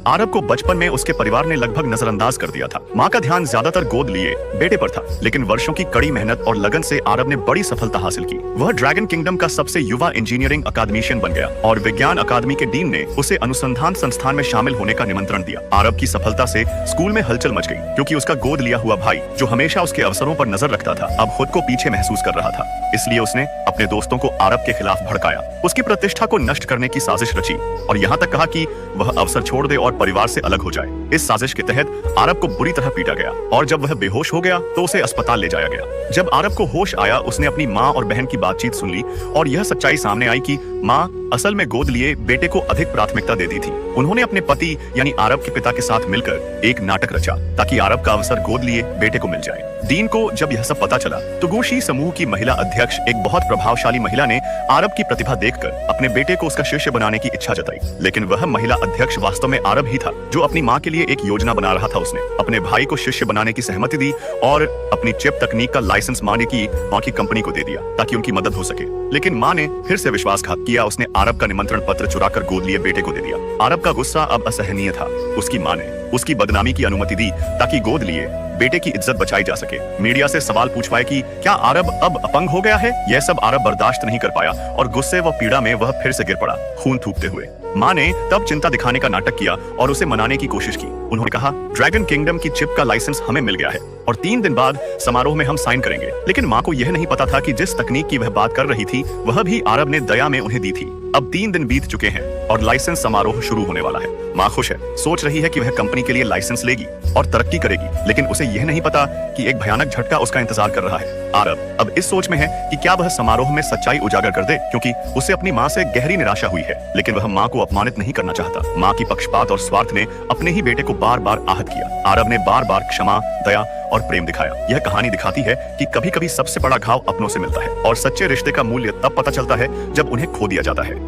आरब को बचपन में उसके परिवार ने लगभग नजरअंदाज कर दिया था। माँ का ध्यान ज्यादातर गोद लिए बेटे पर था, लेकिन वर्षों की कड़ी मेहनत और लगन से आरब ने बड़ी सफलता हासिल की। वह ड्रैगन किंगडम का सबसे युवा इंजीनियरिंग अकादमिशियन बन गया और विज्ञान अकादमी के डीन ने उसे अनुसंधान संस्थान में शामिल होने का निमंत्रण दिया। आरब की सफलता से स्कूल में हलचल मच गई, क्योंकि उसका गोद लिया हुआ भाई, जो हमेशा उसके अवसरों पर नजर रखता था, अब खुद को पीछे महसूस कर रहा था। इसलिए उसने अपने दोस्तों को आरब के खिलाफ भड़काया, उसकी प्रतिष्ठा को नष्ट करने की साजिश रची और यहाँ तक कहा कि वह अवसर छोड़ दे और परिवार से अलग हो जाए। इस साजिश के तहत आरब को बुरी तरह पीटा गया और जब वह बेहोश हो गया तो उसे अस्पताल ले जाया गया। जब आरब को होश आया, उसने अपनी माँ और बहन की बातचीत सुन ली और यह सच्चाई सामने आई कि माँ असल में गोद लिए बेटे को अधिक प्राथमिकता देती थी। उन्होंने अपने पति यानी आरब के पिता के साथ मिलकर एक नाटक रचा ताकि आरब का अवसर गोद लिए बेटे को मिल जाए। डीन को जब यह सब पता चला तो गोशी समूह की महिला अध्यक्ष, एक बहुत प्रभावशाली महिला, ने आरब की प्रतिभा देखकर अपने बेटे को उसका शिष्य बनाने की इच्छा जताई। लेकिन वह महिला अध्यक्ष वास्तव में आरब ही था, जो अपनी माँ के लिए एक योजना बना रहा था। उसने अपने भाई को शिष्य बनाने की सहमति दी और अपनी चिप तकनीक का लाइसेंस माँ की कंपनी को दे दिया ताकि उनकी मदद हो सके। लेकिन माँ ने फिर से विश्वासघात किया। उसने आरब का निमंत्रण पत्र चुराकर गोद लिए बेटे को दे दिया। आरब का गुस्सा अब असहनीय था। उसकी माँ ने उसकी बदनामी की अनुमति दी ताकि गोद लिए बेटे की इज्जत बचाई जा सके। मीडिया से सवाल पूछवाए कि क्या आरब अब अपंग हो गया है। यह सब आरब बर्दाश्त नहीं कर पाया और गुस्से व पीड़ा में वह फिर से गिर पड़ा, खून थूकते हुए। माँ ने तब चिंता दिखाने का नाटक किया और उसे मनाने की कोशिश की। उन्होंने कहा, ड्रैगन किंगडम की चिप का लाइसेंस हमें मिल गया है और 3 दिन बाद समारोह में हम साइन करेंगे। लेकिन माँ को यह नहीं पता था कि जिस तकनीक की वह बात कर रही थी, वह भी आरब ने दया में उन्हें दी थी। अब 3 दिन बीत चुके हैं और लाइसेंस समारोह शुरू होने वाला है। माँ खुश है, सोच रही है कि वह कंपनी के लिए लाइसेंस लेगी और तरक्की करेगी, लेकिन उसे यह नहीं पता कि एक भयानक झटका उसका इंतजार कर रहा है। आरब अब इस सोच में है कि क्या वह समारोह में सच्चाई उजागर कर दे, क्योंकि उसे अपनी माँ से गहरी निराशा हुई है। लेकिन वह माँ को अपमानित नहीं करना चाहता। माँ की पक्षपात और स्वार्थ ने अपने ही बेटे को बार बार आहत किया। आरब ने बार बार क्षमा, दया और प्रेम दिखाया। यह कहानी दिखाती है कि कभी कभी सबसे बड़ा घाव अपनों से मिलता है और सच्चे रिश्ते का मूल्य तब पता चलता है जब उन्हें खो दिया जाता है।